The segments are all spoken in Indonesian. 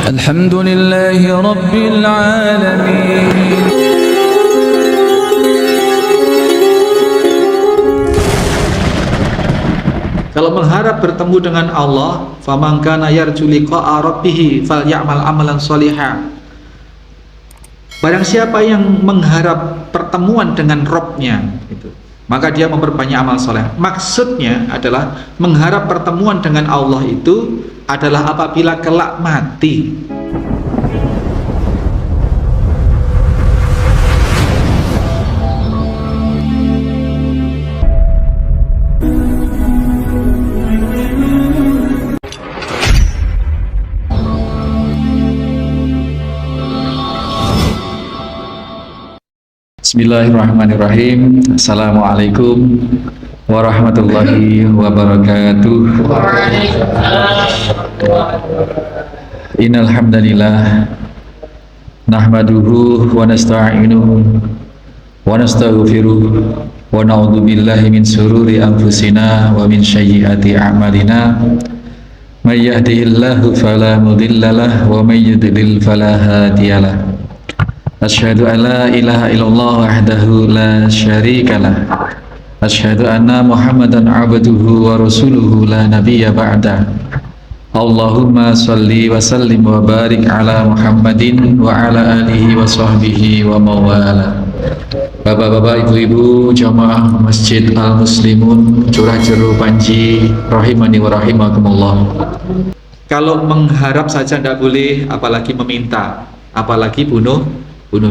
الحمد لله رب العالمين. Kalau mengharap bertemu dengan Allah, faman kana yarju liqa'a rabbih falyamal amalan sholihan. Barang siapa yang mengharap pertemuan dengan Rabb-nya, gitu, maka dia memperbanyak amal soleh. Maksudnya adalah mengharap pertemuan dengan Allah itu adalah apabila kelak mati. Bismillahirrahmanirrahim. Assalamualaikum warahmatullahi wabarakatuh. Innal hamdalillah nahmaduhu wa nasta'inuhu wa nastaghfiruh wa na'udzu billahi min shururi anfusina wa min sayyiati a'malina. May yahdihillahu fala mudhillalah wa may yudlil fala hadiyalah. Asyhadu an la ilaha illallah wahdahu la syarikalah. Asyhadu anna Muhammadan abduhu wa rasuluhu la nabiyya ba'da. Allahumma salli wa sallim wa barik ala Muhammadin wa ala alihi wa sahbihi wa mawala. Bapak-bapak, ibu-ibu, jamaah Masjid Al-Muslimun Curah Jeru Panji rahimani wa rahimakumullah. Kalau mengharap saja tidak boleh, apalagi meminta, apalagi bunuh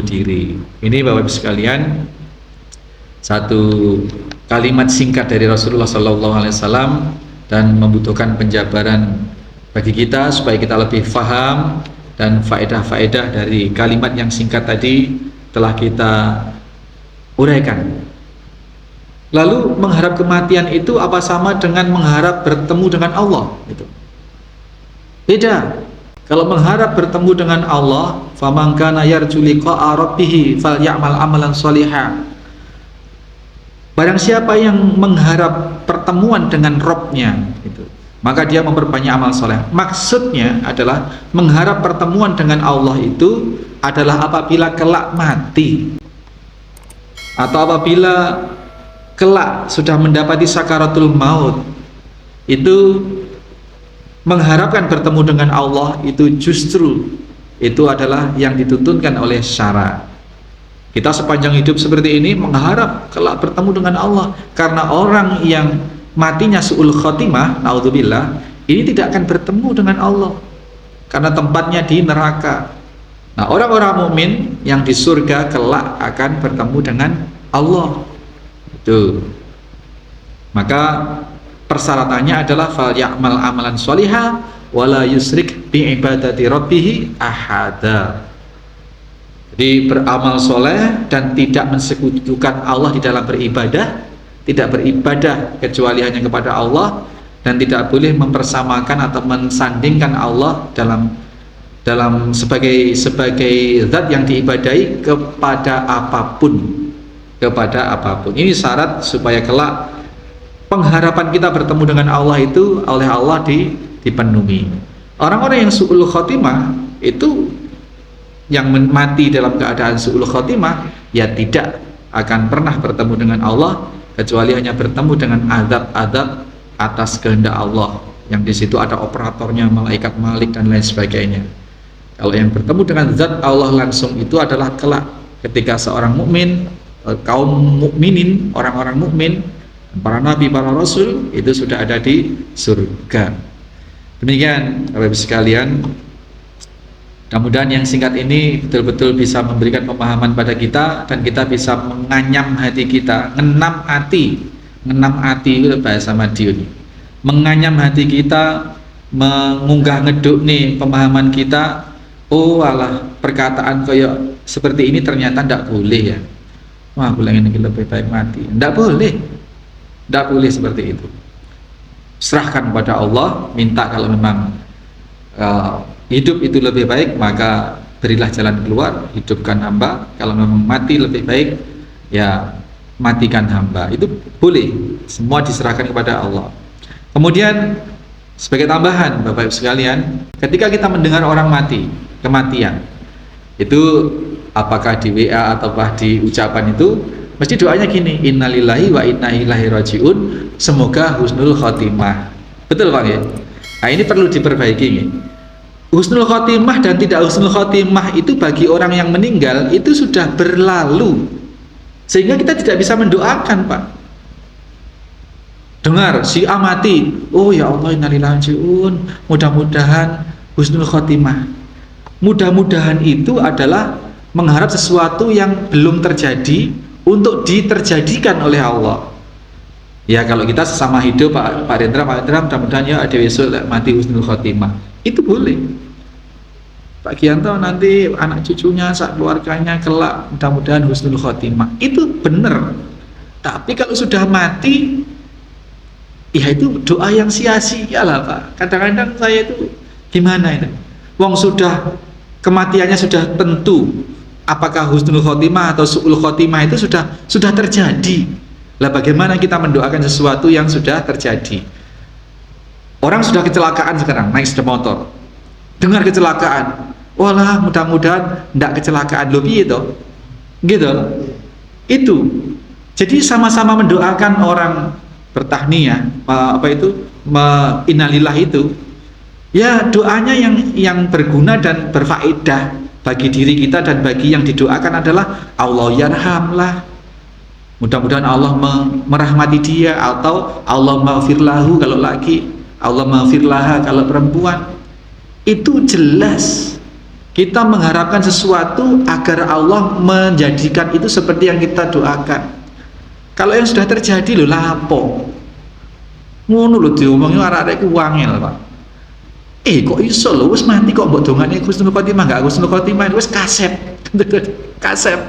diri. Ini Bapak Ibu sekalian, satu kalimat singkat dari Rasulullah SAW dan membutuhkan penjabaran bagi kita supaya kita lebih faham, dan faedah-faedah dari kalimat yang singkat tadi telah kita uraikan. Lalu mengharap kematian itu apa sama dengan mengharap bertemu dengan Allah? Gitu. Beda. Kalau mengharap bertemu dengan Allah, faman kana yarju liqa'a rabbih falyamal amalan sholihan. Barang siapa yang mengharap pertemuan dengan Rabb-nya, gitu, maka dia memperbanyak amal soleh. Maksudnya adalah mengharap pertemuan dengan Allah itu adalah apabila kelak mati, atau apabila kelak sudah mendapati sakaratul maut. Itu mengharapkan bertemu dengan Allah, itu justru itu adalah yang dituntunkan oleh syara. Kita sepanjang hidup seperti ini mengharap kelak bertemu dengan Allah, karena orang yang matinya su'ul khotimah, naudzubillah, ini tidak akan bertemu dengan Allah karena tempatnya di neraka. Nah, orang-orang mukmin yang di surga kelak akan bertemu dengan Allah. Itu. Maka persyaratannya adalah fal ya'mal amalan sholihah wala yusrik bi ibadati rabbih ahada. Jadi beramal soleh dan tidak mensekutukan Allah di dalam beribadah, tidak beribadah kecuali hanya kepada Allah, dan tidak boleh mempersamakan atau mensandingkan Allah dalam sebagai zat yang diibadahi kepada apapun. Ini syarat supaya kelak pengharapan kita bertemu dengan Allah itu oleh Allah dipenuhi. Orang-orang yang su'ul khotimah itu, yang mati dalam keadaan su'ul khotimah, ya tidak akan pernah bertemu dengan Allah kecuali hanya bertemu dengan azab-azab atas kehendak Allah, yang di situ ada operatornya, malaikat Malik dan lain sebagainya. Kalau yang bertemu dengan zat Allah langsung itu adalah kelak ketika seorang mukmin, kaum mukminin, orang-orang mukmin, para nabi, para rasul itu sudah ada di surga. Demikian Bapak Ibu sekalian, mudah-mudahan yang singkat ini betul-betul bisa memberikan pemahaman pada kita, dan kita bisa menganyam hati kita, ngenam hati itu bahasa Madiun, menganyam hati kita, mengunggah ngeduk nih pemahaman kita. Oh alah, perkataan kayak seperti ini ternyata tidak boleh ya. Wah, bulan ini lebih baik mati. Tidak boleh seperti itu. Serahkan kepada Allah, minta kalau memang hidup itu lebih baik, maka berilah jalan keluar, hidupkan hamba. Kalau memang mati lebih baik, ya matikan hamba. Itu boleh, semua diserahkan kepada Allah. Kemudian Sebagai tambahan, Bapak Ibu sekalian, ketika kita mendengar orang mati, kematian, itu apakah di WA ataukah di ucapan itu, mesti doanya gini, innalillahi wa inna ilaihi rajiun, semoga husnul khotimah. Betul Pak ya? Nah ini perlu diperbaiki nih. Husnul khotimah dan tidak husnul khotimah itu bagi orang yang meninggal itu sudah berlalu, sehingga kita tidak bisa mendoakan Pak. Dengar si A mati, oh ya Allah innalillahi rajiun, mudah-mudahan husnul khotimah. Mudah-mudahan itu adalah mengharap sesuatu yang belum terjadi untuk diterjadikan oleh Allah. Ya kalau kita sesama hidup Pak Rendra mudah-mudahan ya ada besok mati husnul khotimah, itu boleh. Pak Gianto nanti anak cucunya, sak keluarganya kelak mudah-mudahan husnul khotimah, itu benar. Tapi kalau sudah mati, ya itu doa yang sia-sia lah Pak. Kadang-kadang saya itu gimana itu, wong sudah kematiannya sudah tentu, apakah husnul khotimah atau su'ul khotimah itu sudah terjadi. Lah bagaimana kita mendoakan sesuatu yang sudah terjadi? Orang sudah kecelakaan sekarang naik sepeda motor, dengar kecelakaan, walah mudah-mudahan tidak kecelakaan, lebih itu gitu. Itu jadi sama-sama mendoakan orang bertahniah, innalillah itu ya, doanya yang berguna dan berfaedah bagi diri kita dan bagi yang didoakan adalah Allah yarhamlah, mudah-mudahan Allah merahmati dia, atau Allah maghfirlahu kalau laki, Allah maghfirlaha kalau perempuan. Itu jelas kita mengharapkan sesuatu agar Allah menjadikan itu seperti yang kita doakan. Kalau yang sudah terjadi lho lapo ngono lho diomongnya arek-arek ku wangel Pak. Kok iso lho wis mati kok mbok dongane husnul khotimah, enggak husnul khotimah, wis kasep. Kasep.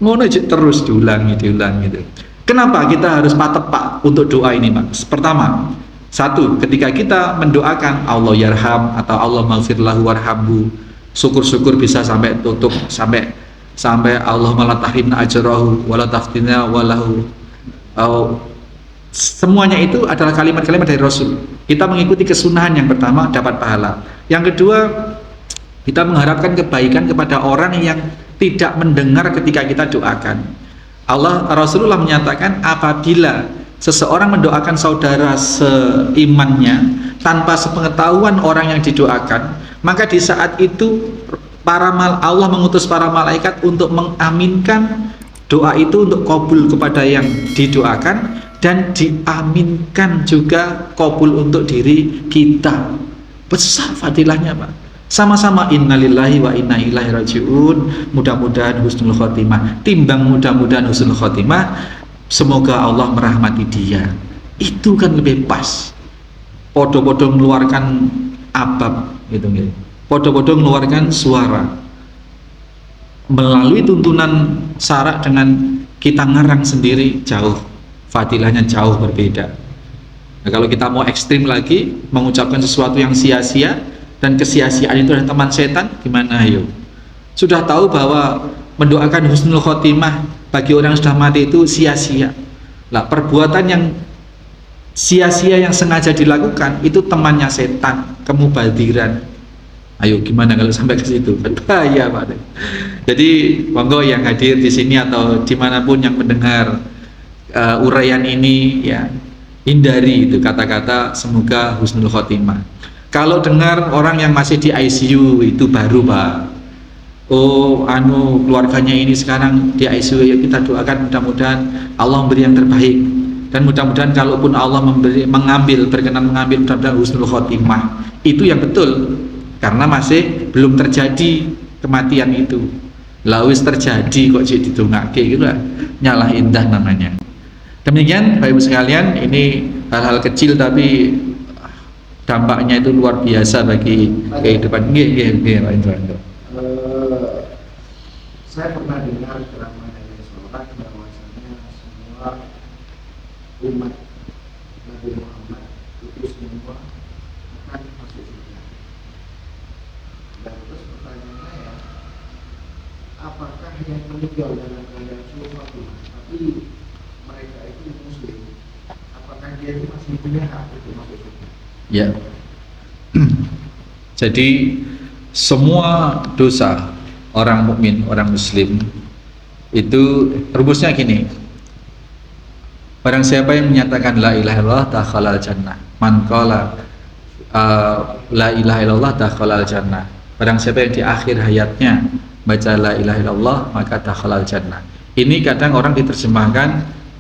Ngono aja terus diulangi gitu. Kenapa kita harus patepak untuk doa ini Pak? Pertama, satu, ketika kita mendoakan Allah yarham atau Allah maghfirlahu warhamhu, syukur-syukur bisa sampai tutup, sampai Allah malatahrimna ajrahu wala taftina walahu. Semuanya itu adalah kalimat-kalimat dari Rasul. Kita mengikuti kesunahan, yang pertama dapat pahala, yang kedua kita mengharapkan kebaikan kepada orang yang tidak mendengar ketika kita doakan. Rasulullah menyatakan apabila seseorang mendoakan saudara seimannya tanpa sepengetahuan orang yang didoakan, maka di saat itu Allah mengutus para malaikat untuk mengaminkan doa itu untuk kabul kepada yang didoakan, dan diaminkan juga kabul untuk diri kita. Besar fadilahnya Pak. Sama-sama innalillahi wa inna ilaihi rajiun, mudah-mudahan husnul khotimah, timbang mudah-mudahan husnul khotimah semoga Allah merahmati dia. Itu kan lebih pas. Podo-podo mengeluarkan abab gitu. Podo-podo mengeluarkan suara melalui tuntunan syarak dengan kita ngarang sendiri, jauh fadilahnya jauh berbeda. Nah, kalau kita mau ekstrim lagi mengucapkan sesuatu yang sia-sia, dan kesia-siaan itu adalah teman setan, gimana ayo? Sudah tahu bahwa mendoakan husnul khotimah bagi orang yang sudah mati itu sia-sia. Lah perbuatan yang sia-sia yang sengaja dilakukan itu temannya setan, kemubadiran. Ayo gimana kalau sampai ke situ? Bahaya Pak. Jadi monggo yang hadir di sini atau dimanapun yang mendengar uraian ini, ya hindari itu kata-kata semoga husnul khotimah. Kalau dengar orang yang masih di ICU itu baru Pak. Oh keluarganya ini sekarang di ICU, ya kita doakan mudah-mudahan Allah memberi yang terbaik, dan mudah-mudahan kalaupun Allah berkenan mengambil mudah-mudahan husnul khotimah. Itu yang betul, karena masih belum terjadi kematian itu. Lawis terjadi kok jadi didongake gitu lah, nyalah indah namanya. Demikian Bapak Ibu sekalian, ini hal-hal kecil tapi dampaknya itu luar biasa bagi kehidupan. Nggih Pak Indra. Saya pernah dengar ceramah dari seorang bahwasanya semua umat Nabi Muhammad itu semua akan masuk surga. Dan terus pertanyaannya ya, apakah yang meninggal dalam keadaan surga tapi mereka itu muslim, apakah dia itu masih punya hak untuk masuk surga? Ya. Jadi semua dosa orang mukmin, orang muslim itu rumusnya gini. Barang siapa yang menyatakan la ilaha illallah dakhalal jannah. Man qala la ilaha illallah dakhalal jannah. Barang siapa yang di akhir hayatnya baca la ilaha illallah maka dakhalal jannah. Ini kadang orang diterjemahkan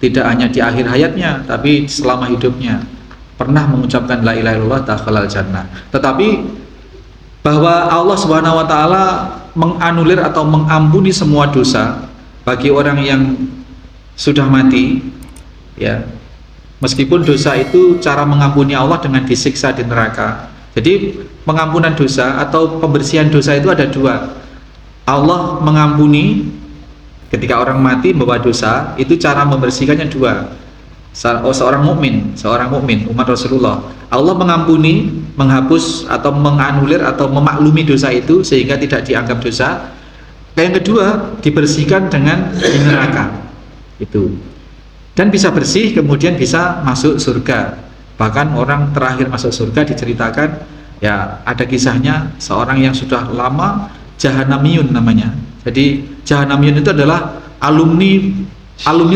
tidak hanya di akhir hayatnya tapi selama hidupnya pernah mengucapkan la ilaha illallah dakhalal jannah. Tetapi bahwa Allah Subhanahu wa taala menganulir atau mengampuni semua dosa bagi orang yang sudah mati, ya. Meskipun dosa itu cara mengampuni Allah dengan disiksa di neraka. Jadi pengampunan dosa atau pembersihan dosa itu ada dua. Allah mengampuni ketika orang mati membawa dosa, itu cara membersihkannya dua. Seorang mukmin umat Rasulullah, Allah mengampuni, menghapus atau menganulir atau memaklumi dosa itu sehingga tidak dianggap dosa. Yang kedua, dibersihkan dengan di neraka itu, dan bisa bersih kemudian bisa masuk surga. Bahkan orang terakhir masuk surga diceritakan, ya ada kisahnya seorang yang sudah lama Jahanamiyun namanya. Jadi Jahanamiyun itu adalah alumni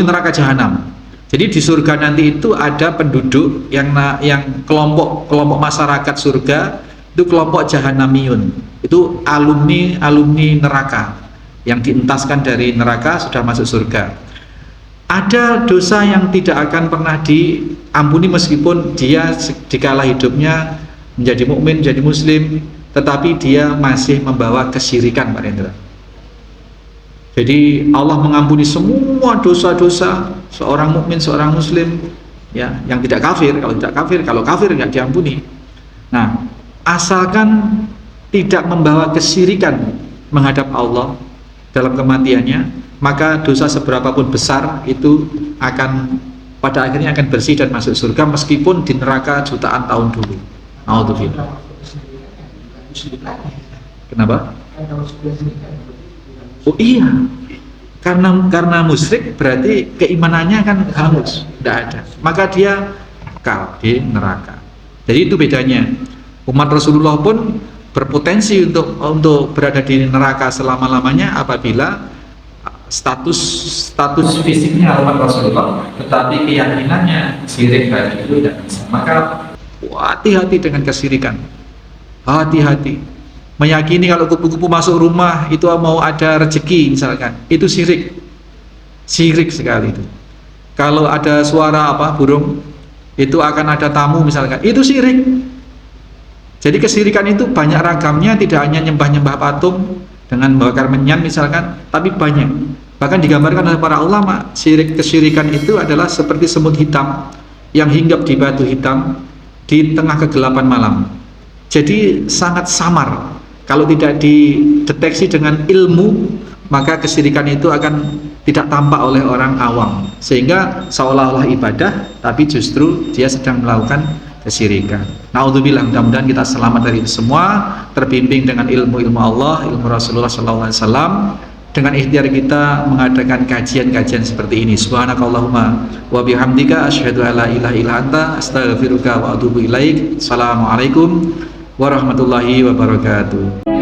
neraka Jahanam. Jadi di surga nanti itu ada penduduk yang kelompok masyarakat surga itu kelompok Jahanamiyun. Itu alumni neraka yang dientaskan dari neraka sudah masuk surga. Ada dosa yang tidak akan pernah diampuni meskipun dia dikala hidupnya menjadi mukmin, menjadi muslim, tetapi dia masih membawa kesyirikan, Pak Rendra. Jadi Allah mengampuni semua dosa-dosa seorang mukmin, seorang muslim, ya, yang tidak kafir. Kalau kafir nggak diampuni. Nah, asalkan tidak membawa kesyirikan menghadap Allah dalam kematiannya, maka dosa seberapapun besar itu akan pada akhirnya akan bersih dan masuk surga meskipun di neraka jutaan tahun dulu. Nauzubillah. Kenapa? Oh iya, karena musyrik berarti keimanannya kan hangus, tidak ada. Maka dia kekal di neraka. Jadi itu bedanya. Umat Rasulullah pun berpotensi untuk berada di neraka selama-lamanya apabila status fisiknya umat Rasulullah, tetapi keyakinannya syirik tadi itu tidak bisa. Maka hati-hati dengan kesyirikan. Hati-hati. Meyakini kalau kupu-kupu masuk rumah itu mau ada rezeki misalkan, itu syirik sekali itu. Kalau ada suara burung itu akan ada tamu misalkan, itu syirik. Jadi kesyirikan itu banyak ragamnya, tidak hanya nyembah-nyembah patung dengan bakar menyan misalkan, tapi banyak. Bahkan digambarkan oleh para ulama, kesyirikan itu adalah seperti semut hitam yang hinggap di batu hitam di tengah kegelapan malam. Jadi sangat samar. Kalau tidak dideteksi dengan ilmu, maka kesyirikan itu akan tidak tampak oleh orang awam, sehingga seolah-olah ibadah tapi justru dia sedang melakukan kesyirikan. Naudzubillah, mudah-mudahan kita selamat dari itu semua, terbimbing dengan ilmu Allah, ilmu Rasulullah SAW, dengan ikhtiar kita mengadakan kajian-kajian seperti ini. Subhanakallahumma wa bihamdika asyhadu an la ilaha illa anta astaghfiruka wa atubu ilaik. Assalamualaikum warahmatullahi wabarakatuh.